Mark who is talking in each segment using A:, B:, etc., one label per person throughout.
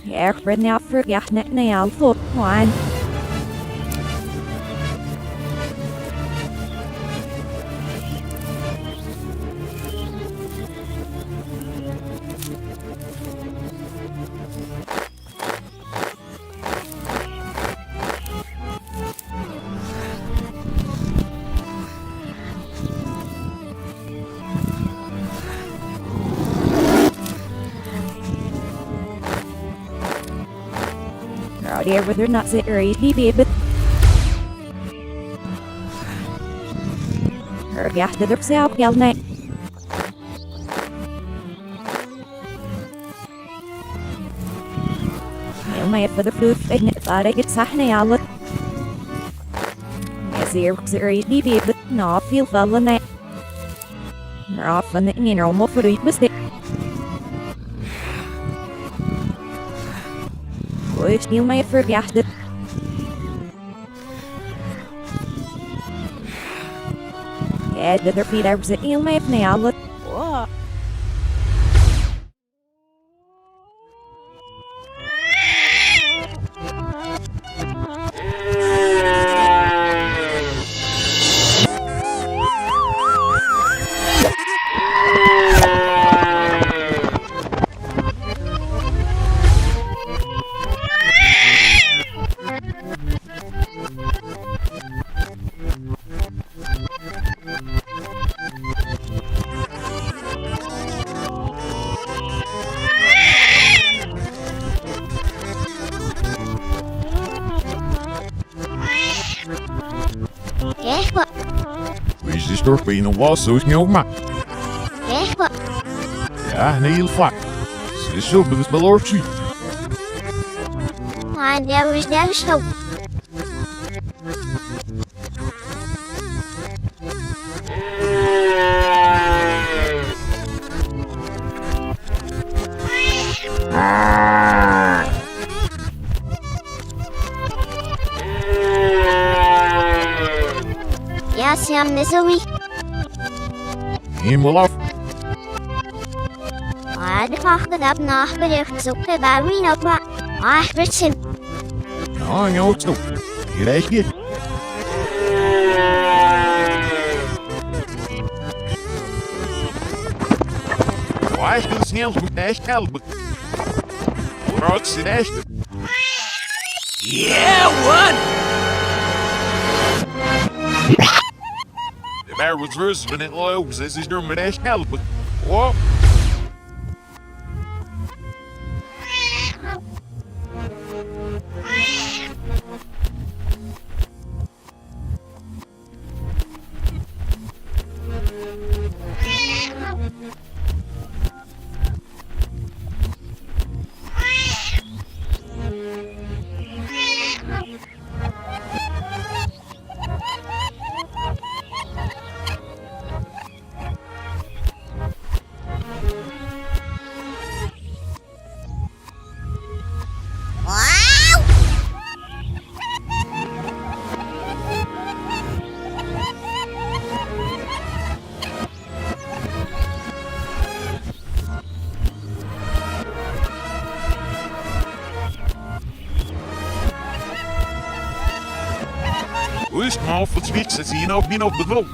A: Ik ben nou vergeten naar voor wijn. There were not the early baby. Her gas did herself yell night. My for the food and it thought I get Sahne Allet. Yes, here was the early baby, but no, feel well night. They're off on the normal for the mistake. Ik niet meer vergeten. Ja, dat er veel hebben ze heel mee van alle.
B: Wees is toch bij een was zoals niet ook maar. Ja, een heel vaak. Ze is zo bewust beloofd.
C: Maar daar is daar zo. Ja, Sam, is er wie?
B: Helemaal af.
C: Maar de wachten op nachtbericht zoeken waar we nog maar. Ah, Bison.
B: Ja, ja, ook zo. Hier echt niet. Waar is het snel moet echt helpen? Hoe is het echt?
D: Yeah, one!
B: De bear was rustig en het loopt, dus is door me echt helpen. Wow. Hoe is het nou voor het switch? Zit hier nou binnen op de vloer?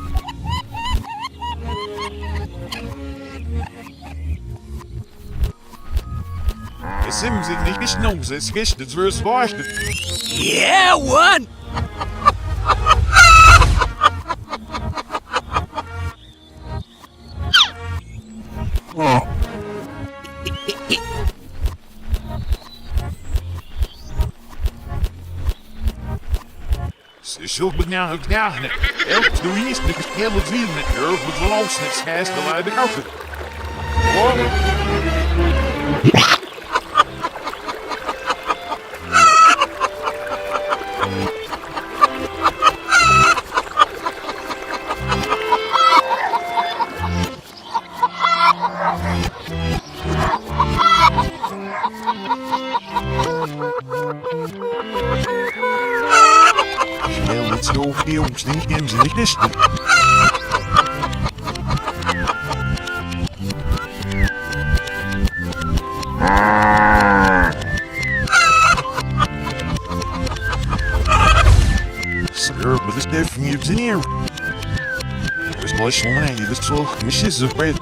B: Es sind sich nicht geschnungen, es ist richtig, es ist wahrscheinlich.
D: Yeah, one!
B: Ze is zo benauwd, ja. Elk doe je iets, dat is heel wat wiel met je, of het wel ons, het schijst de lui benauwd. Heel het stoof die jongens niet in zijn kisten. in here. There's much money, this will misses of bread.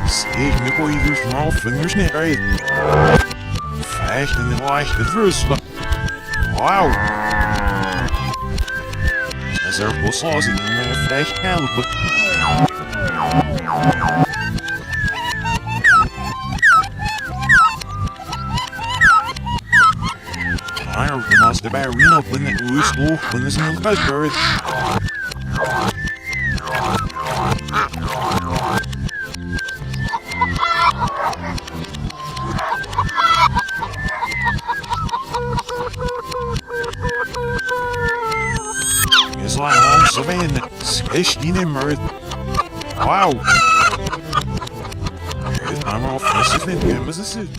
B: Steek me boy, there's small fingers in it, right? Fast in the light, the first one. Wow! As there was sauce in my fresh caliber. I must have been up when it was slow when the smell got bird. It's like all savannah, especially in mirth. Wow! I'm off this event, as I said.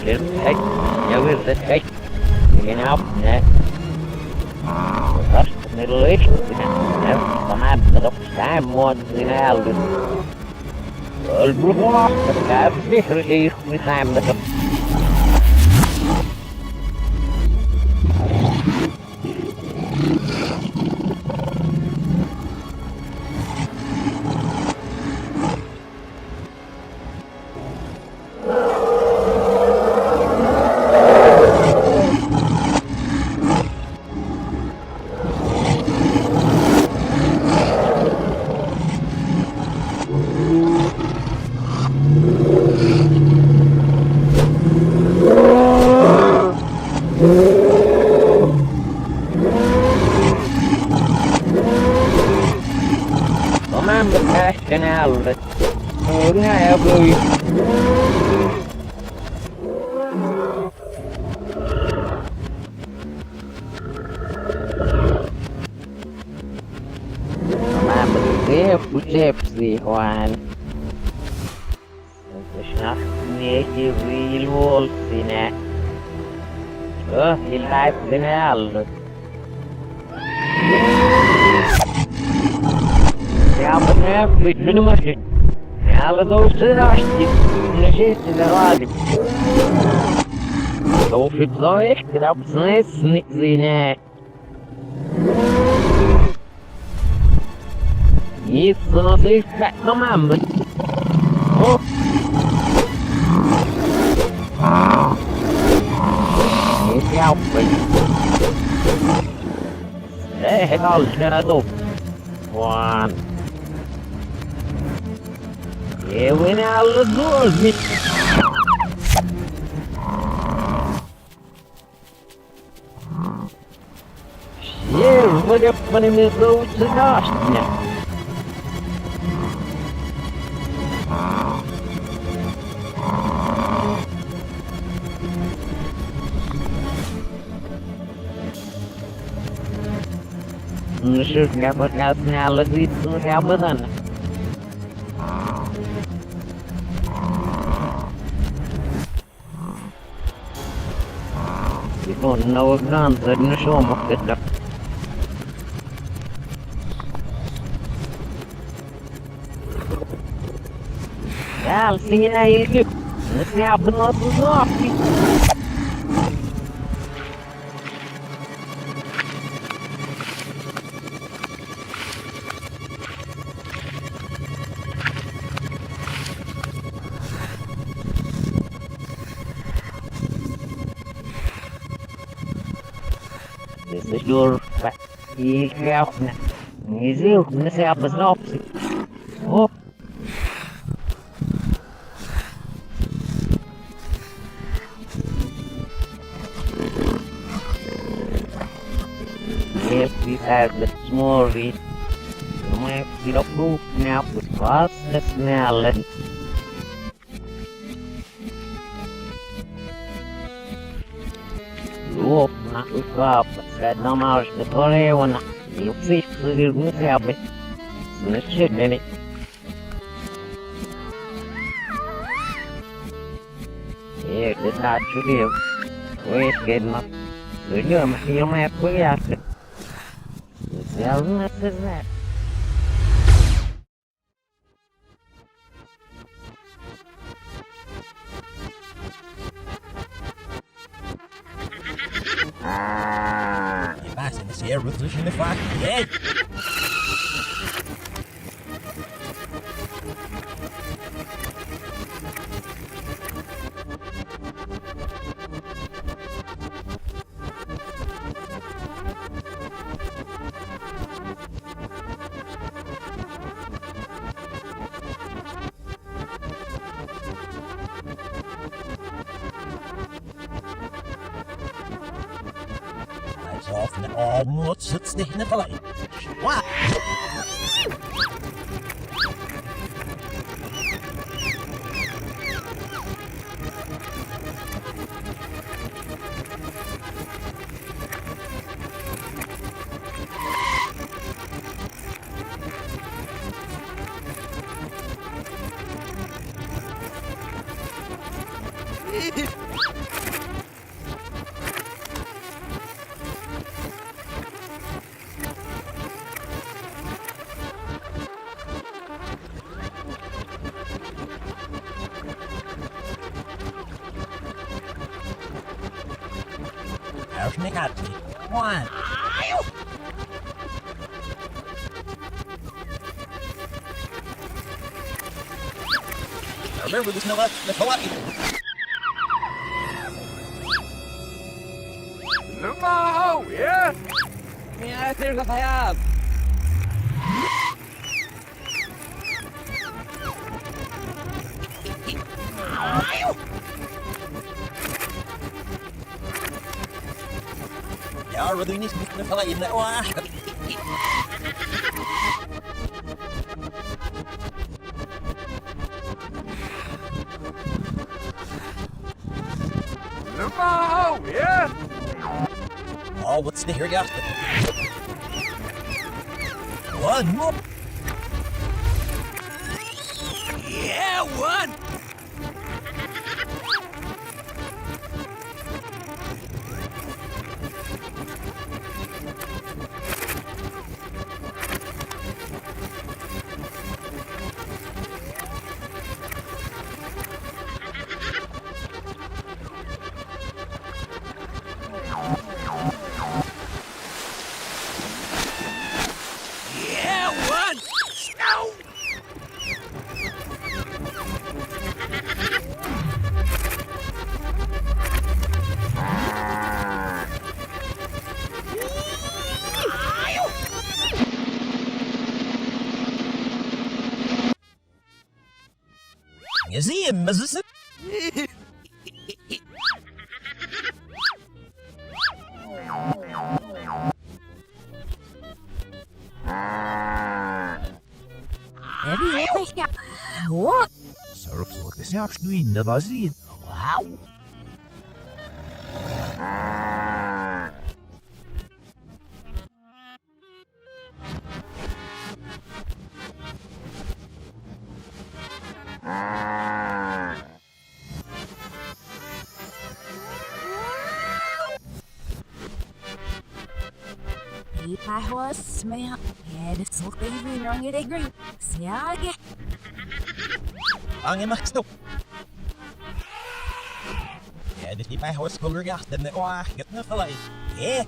E: Lidt hæk. Jeg vil lidt hæk. Igen op. Ja. Først med lidt. Ja, så har jeg det op. Der er mod den her alder. Albror. Der er sikkert ikke med sammen det. Den er aldrig. Den her er blevet. Det er fuldstændig Juan. Det snakker ikke vildt voldsomt. Helt live, den er aldrig. Я бы не думаю, я бы должен расти, начать на ладе. Толфит зоих, когда пацаны снизиняет. И сносит как на мамы. Не сяпай. Дальше раду. Вон. Yeah, went out of the doors, bitch. Yeah, look up when him is those to gosh now. Sure, got what got now, let's eat some help with it. No guns, I didn't show him what it up. Yeah, I'll see you now, you. Let's see how the muscles off. This is your fatty help. He's you, let's help us off. Oh. Yes, we have the small reed. You might be up roof now with fast smell. Look, not with up, but no more the Korea one. You see, you will help it. Let's shit in it. Yeah, that's not true. Wait, get up. We're going to feel my way after. Yalnız kızlar.
D: Bison, this air resolution if I can. Lights off and almost sits in the fight. What? There's me got to. One. Remember this no left the Hawaii.
B: No, yeah?
E: يا سير الخياب.
D: يا رضي نسمي في الفلاي من واحد.
B: No, yeah?
D: Oh, what's the here got? One more. Yeah, one. Yeah, one. No. You see him, Mississippi?
A: What?
B: صرف صوت ساعة شنوين نبازين.
D: Wow.
A: I was smell. Yeah, the sort of wrong it agree. Smell again.
D: Ang imakso. Yeah, the people who school got them that wah get the flight. Yeah.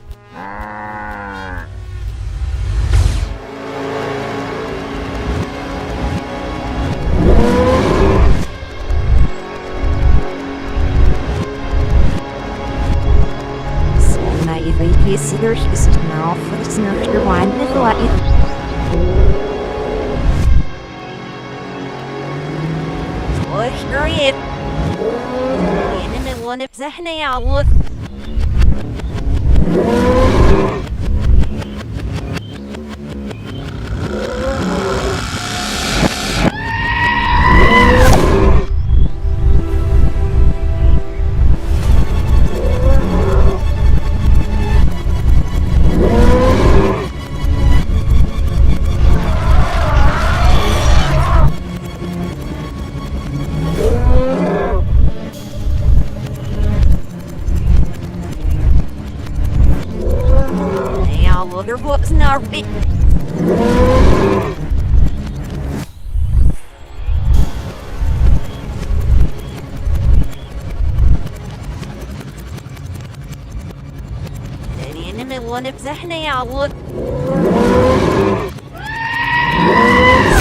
A: My EVP Sears is now for the snurter wine the flight. Great. And one of the out. ناربي أنا من وانا بزحنا يا الله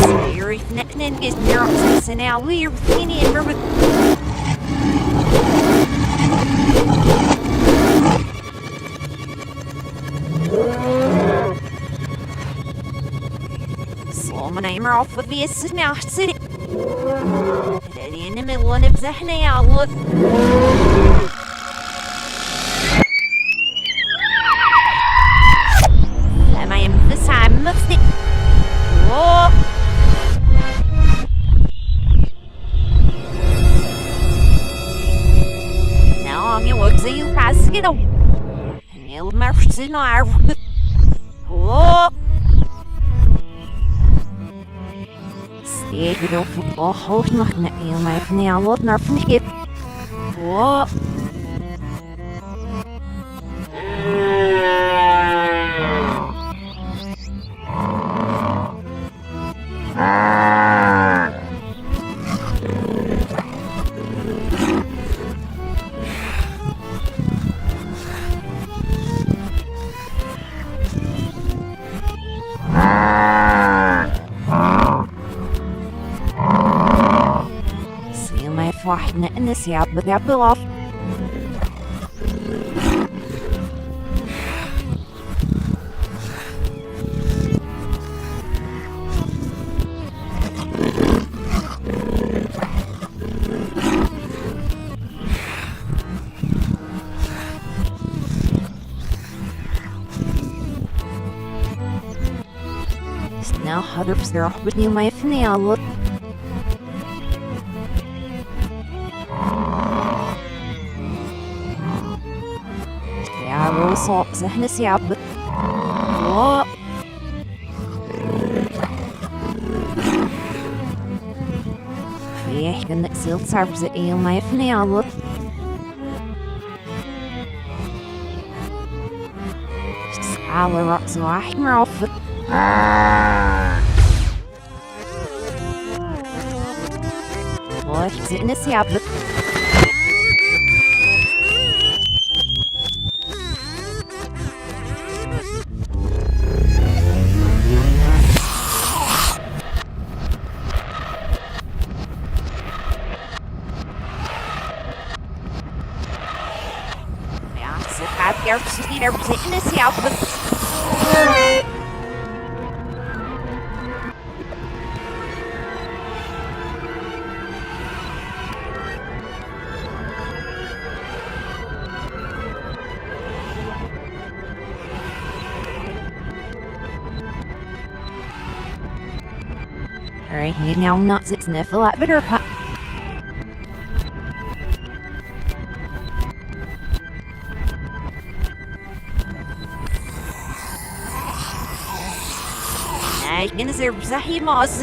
A: سيري فنقنا نجز نرقص سناوي وفيني مربط صومنا يمرعف في السنة أحسن أنا من وانا بزحنا يا الله لما ينفس عم مفسي واو نعم يوك زي وحاس كده نيل مرشي نعرف واو ستيجي لو في الضحوش نحن يوم يفني عوض نعرف نحكي واو سيما يفرحنا أن سياب بذع بغاف Now حضر بصراحة بدي ما يفني الله يا روسو زحنا سياب واو فيح كنا قسيل صعب زي ما يفني الله على رأس واحد معفط واش زئنا سيابك يا سيحات يربسي زئنا سيابك Alright, hey, now I'm not sitting there for that bitter pot. I can serve Zahi Moss.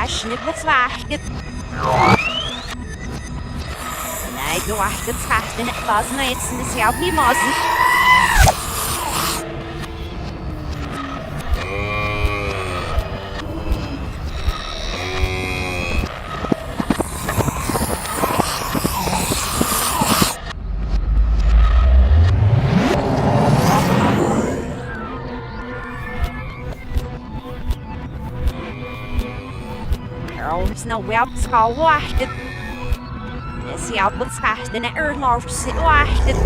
A: شنب واحد نايد واحد تحت نحفظ ما يتسنس يعطي مازي No, we have to call واحد Is jouw betracht in de oorlogse wachten.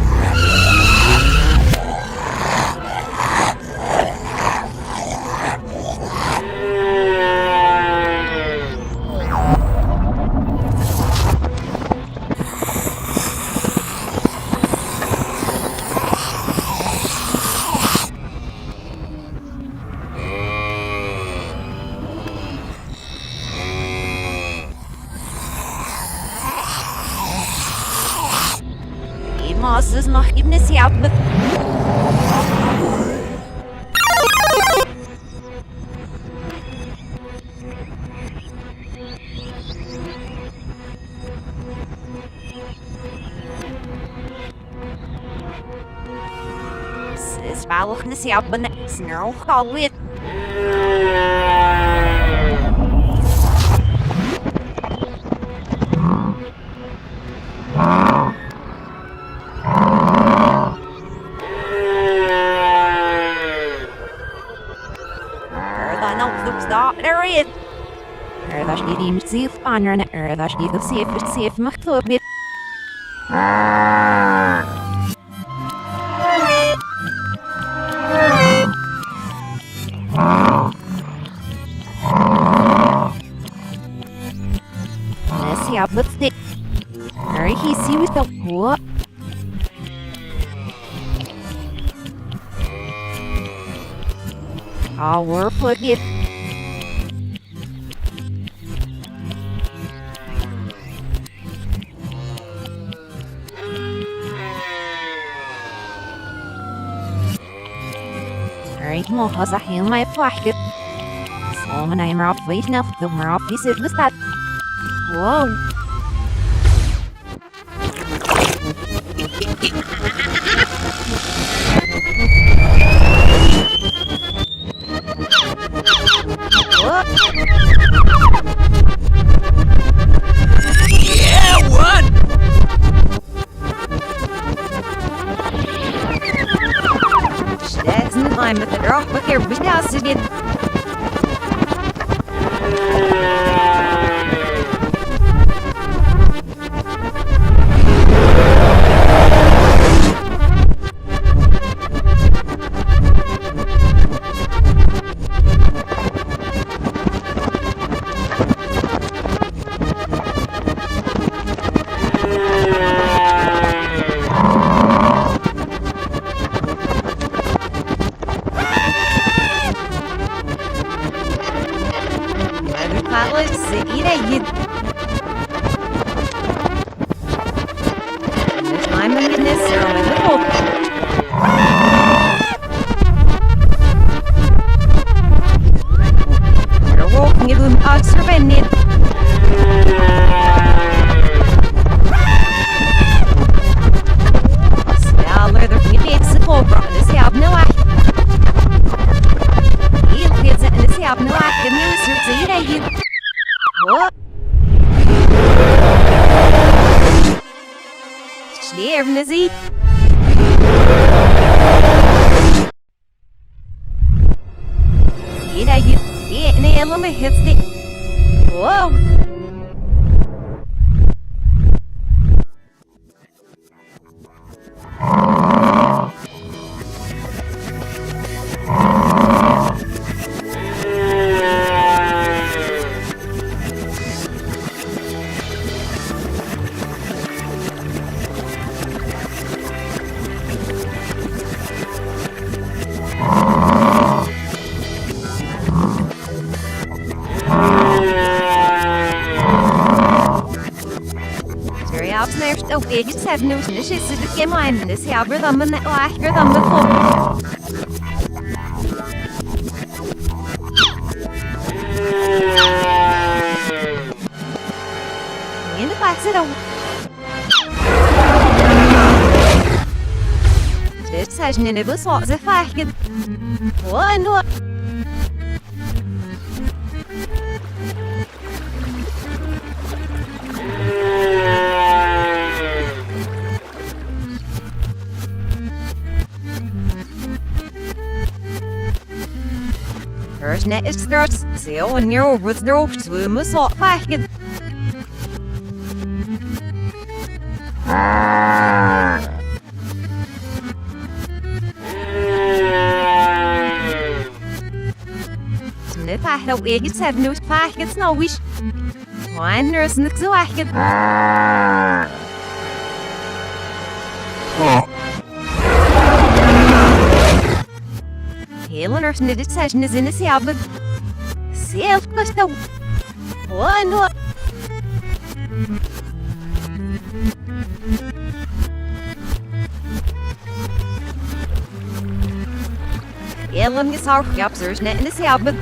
A: Moses mag ibn siap bet. Sis balch na siap ben snel galwit. There is. That's the team safe banner and that's the safe maktub bit. Let's see how let's stick. Very easy with the what? Our plug it. Mo has a heel my plastic. So when I'm off wait enough, the more off this is that. Whoa. What? Yeah, what? I'm at the drop with your house again. Lizzie. Let me hit the. Whoa. Oh, ik heb nu dus is het geen mijn dus ja, we dan met lager dan met vol. In de plaats dan. Dit is niet de bus wat ze vragen. Wat? Net is straks heel en nieuw wordt droog zwemmen zo vaak. Net lou éigi sefnús páchas nóis.Háin nurse nic so achad. Hélan nurse nid session is in a siabad. Self gusto. One no. Hélan is our captures net in a siabad.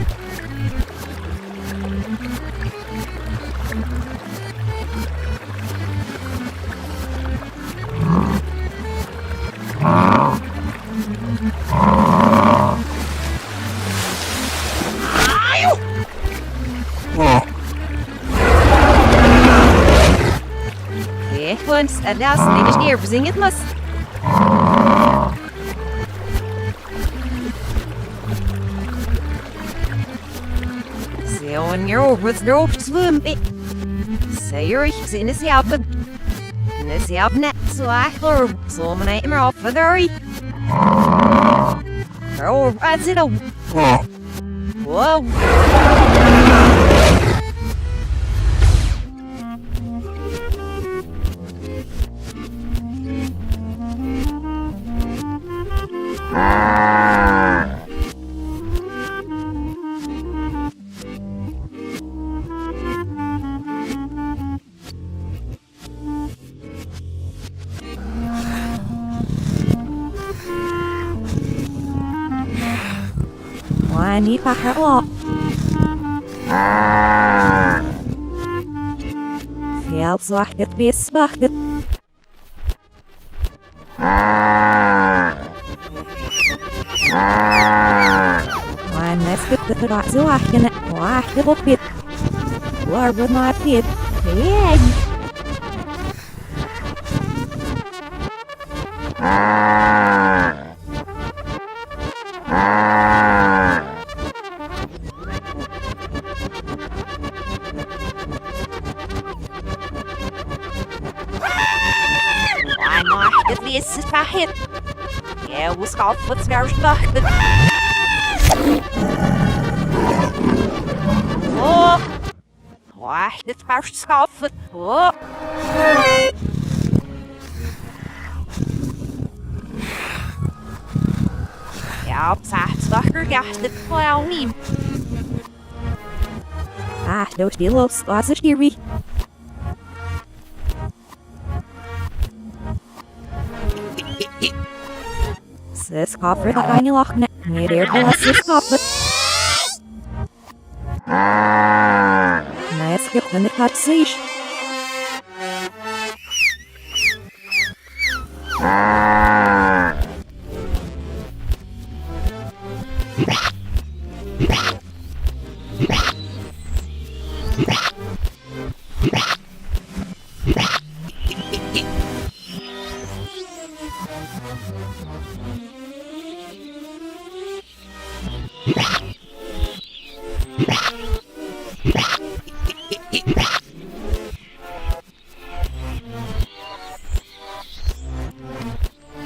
A: Once and now sneakers near bring it must. So on your over the rope swim. Say you're in a siapin. In a siapnet so I clor so many more off for the oh, that's it. Whoa. I need to hurt up. Feels like it be spotted. When let's get the right so I can watch the book bit. Where would my pit? Yeah. This is my hit. Yeah, we'll scoff what's very stuck. Oh, why, it's very scoff. Oh, yeah, I'm stucker, got the clown me. Ah, those deals, lots of theory. This copper that I knew lock net. Need air this copper. Nice skip when the cut siege.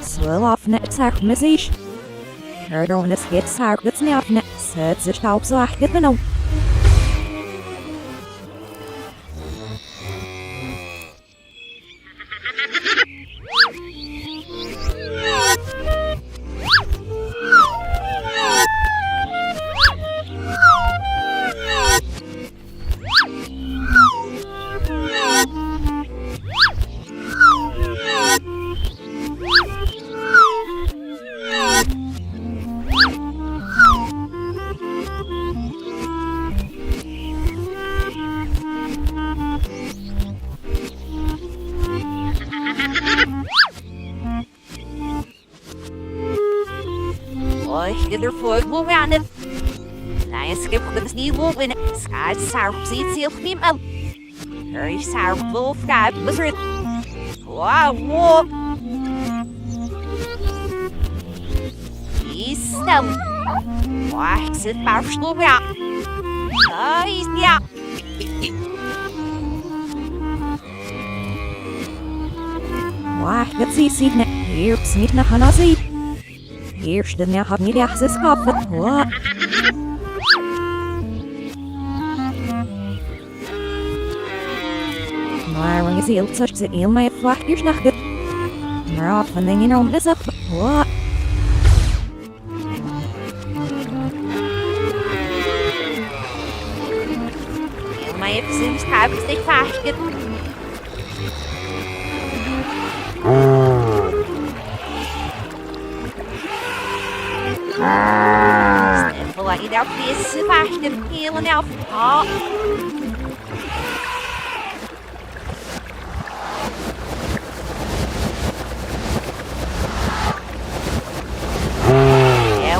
A: Swell off net sack message. Heard on this get sack that's not net said sich helps so I get to know. Either foot will round it. I skip with the knee will win it. Sky sour seed seal him out. Very sour wolf guy was it. Wow, wolf. He's still. Wax it partial round. Oh, he's yeah. Bison, hier sieht nach einer See. Hier steht mir hat mir das Kaffee. Maar wanneer ze heel zacht zit, heel mijn vlag hier snachten. Maar af en dingen om de zak. Heel mijn zin schuift zich vast. Stel dat je daar vissen vast hebt, heel en elf.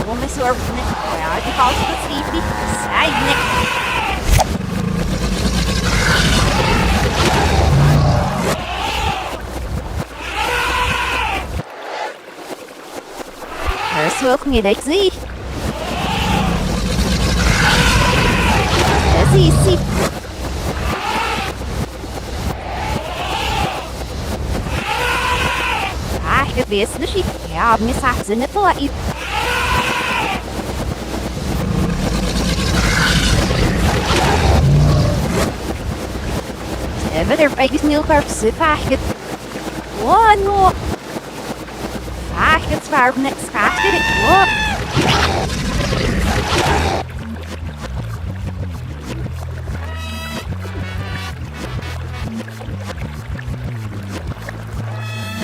A: Woman sorgen, ja, die valt het schiet niet. Zij nek. Er is niet dat ik zie. Zie. Ah, ik weet het niet. Ja, mijn zaak zijn het wel iets. Even er bij die sneeuwkarpse vaagget. Oh no. Vaagget zwaar net schaafje. Oh.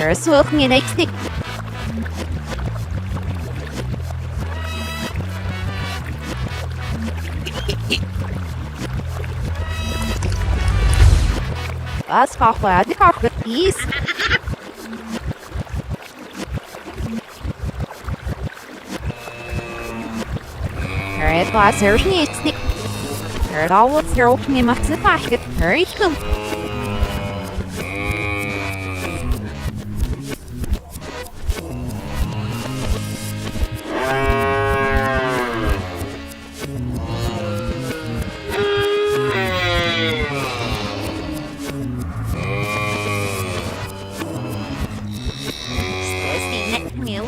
A: Er is ook niet niks dik. Wat gaat waar de carpet is? Het was er niet. Het al wat er ook niet mag ze vagen. Ik kom.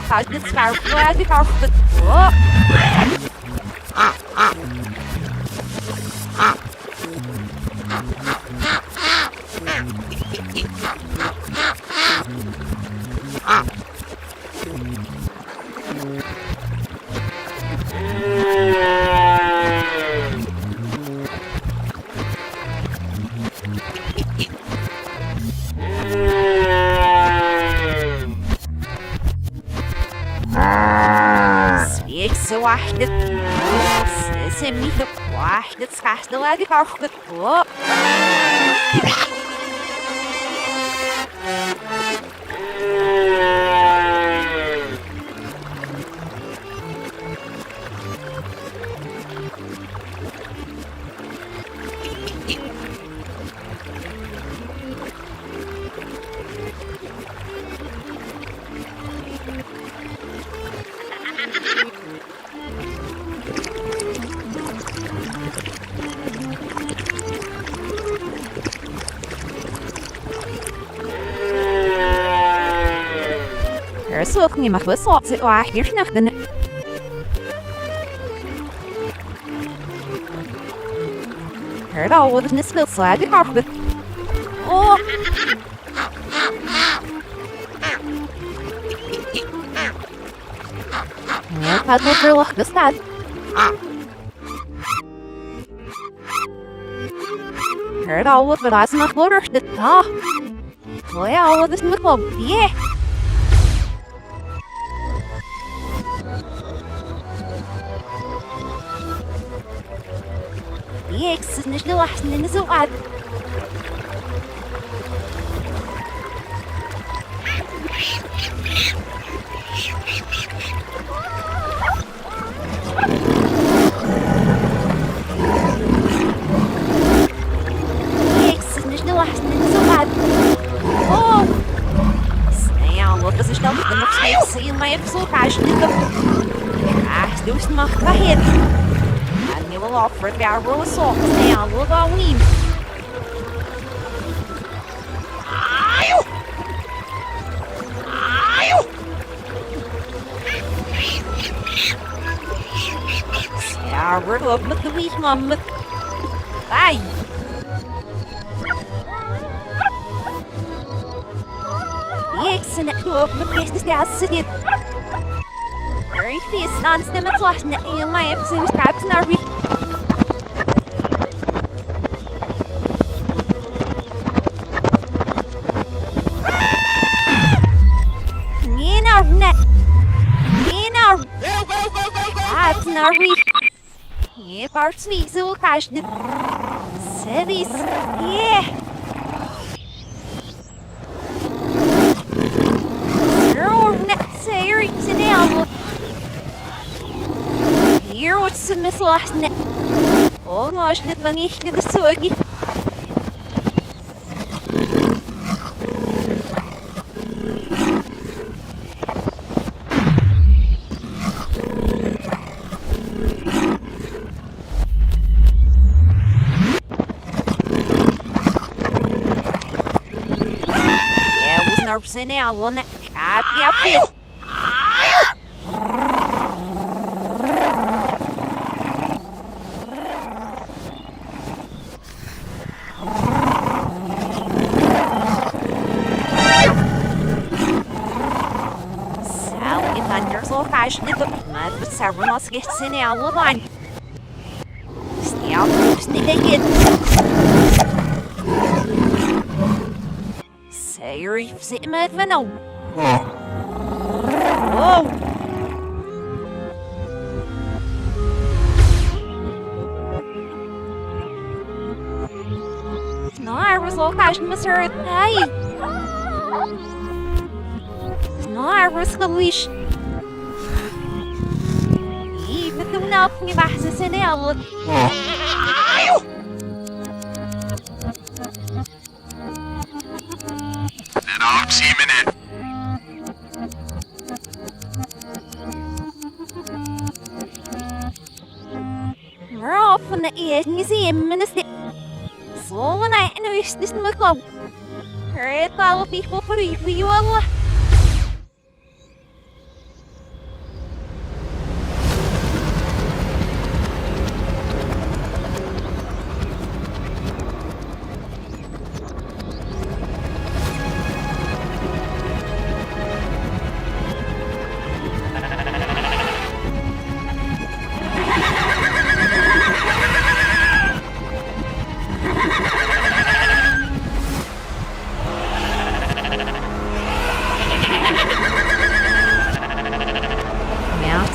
A: Gaat het zwaar voor de carpet. Oh. Zo wacht het. Ze is niet op wacht. Het schaast de lage carpet. Oh. Er is ook niet meer wat ze waar hier nog binnen. Er al wordt een speelslag de carpet. Oh. Ja, het had nog verwacht bestaan. Er al wordt wat nog nodig. Oh ja, wat is met wat? Yeah. X is niet wachten in de zo uit. X is niet wachten in de zo uit. Oh! Snel, wat is er dan nog steeds in mijn episode? Ah, doe het maar hierheen. Je wil offeren het jaar voor een soort. Ja, we gaan niet. مامك باي يكسن أكتوب مكيش تستعصد ريفي سنانس نمطلعنا يلا يبسي وشعبتنا ريف Snarly. Yeah, parts me so cash the service. Yeah. Say now. Here what's the miss last net? Oh gosh, the money to the swaggy. Now, one happy up here. Sally thunders or passionate, but several must get in our line. Stay out, sneak it. Sayri sit mad no. Whoa. No, I was all passion Mr. Hey. No, I was the leash. Even though nothing بحسس اني اغلط.
B: I'll see him in it.
A: We're off on the edge museum in the state. So when I know this look up. Hurry, follow people for you all.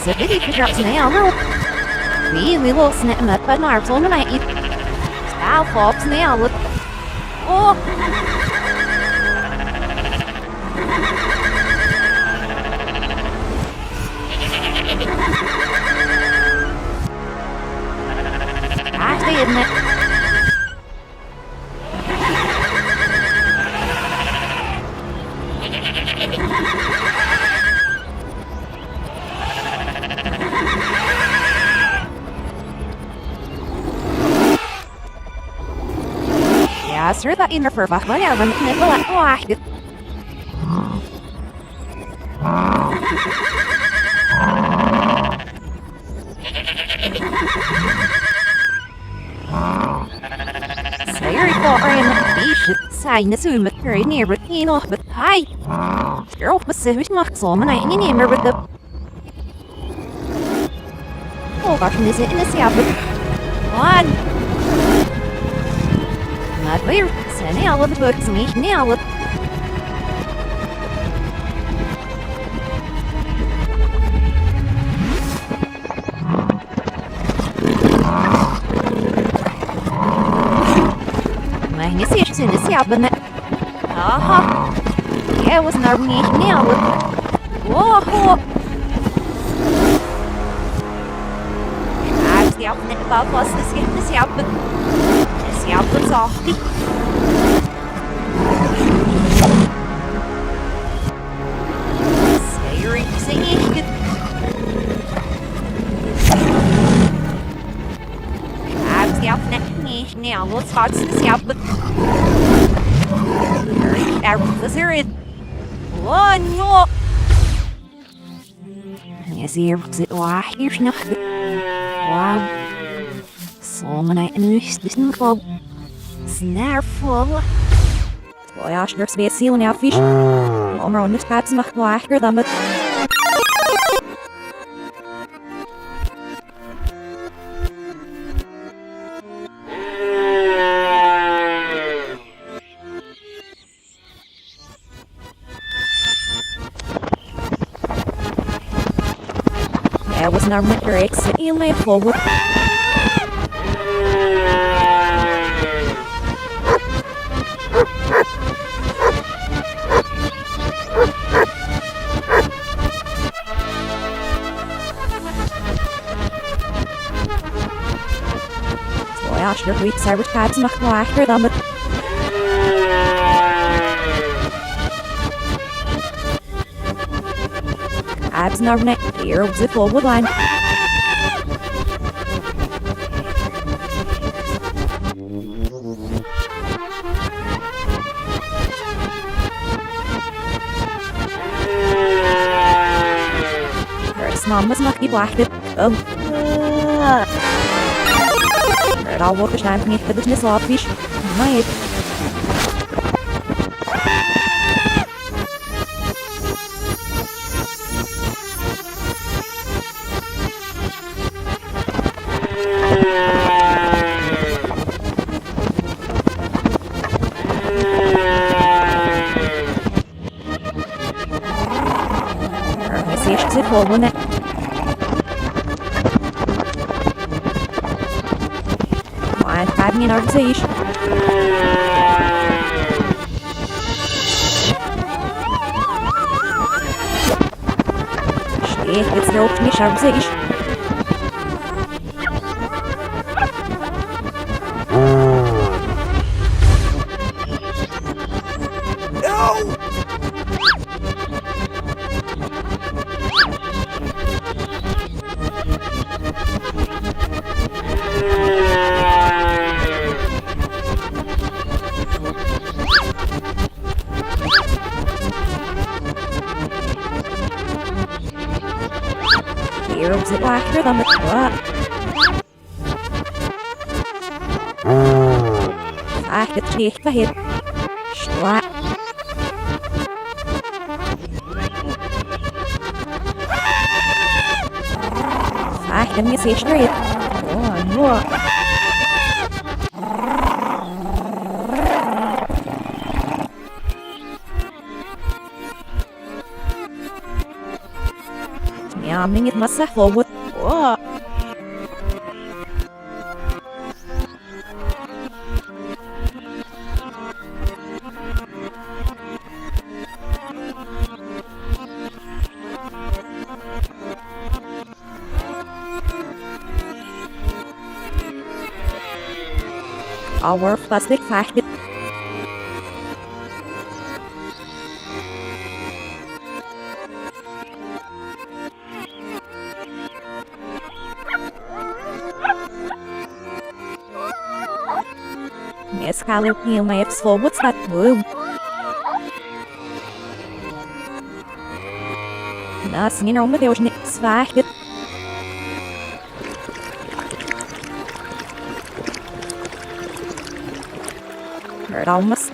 A: So did he figure out today? I don't know. We will snap him up by Marvel on the night. Style fox now. Look. Oh. I stay in it. Sir, that in the fur back, I haven't never let go. Sorry for an sign assume it very near but you know, but hi. Girl, Pacific Max on I any name with the oh, gosh, is it in the Seattle? One. Not weird. Sending all of the books and each now with my message in the Seattle. Aha. Yeah, it was not me now with whoa. I'm the opposite about us this game the Seattle. Apples off the singing. I'm the opposite now. Let's watch this apple. Apples are in one more. Yes, here's it. Wow, here's nothing. Wow. Sommige nuchtsten vol. Snarvol. Boy, als er twee zielen afvies. Om er onder het mag lager dan het. Hij was naar mijn reeks in mijn volgende. Als je weet, zij wordt het nog lager dan het. Het is nog net hier op de volgende lijn. Er is namens nog die wachten. Oh. Het al wordt waarschijnlijk niet voor de snisselapjes. Nee. Er is eerst de volgende. Maar het gaat niet naar de zee. Steek het strook niet naar de zee. Hier op zit lager dan het wat. Ach, het vliegt bij hier. Sla. Ach, dan is hij straight. Oh, no. Ja, mingit massa forward. Oh. Our plastic fact. Yes, color peel my apps for what's that room? Nas, you know, but there was nichts fact. Heard almost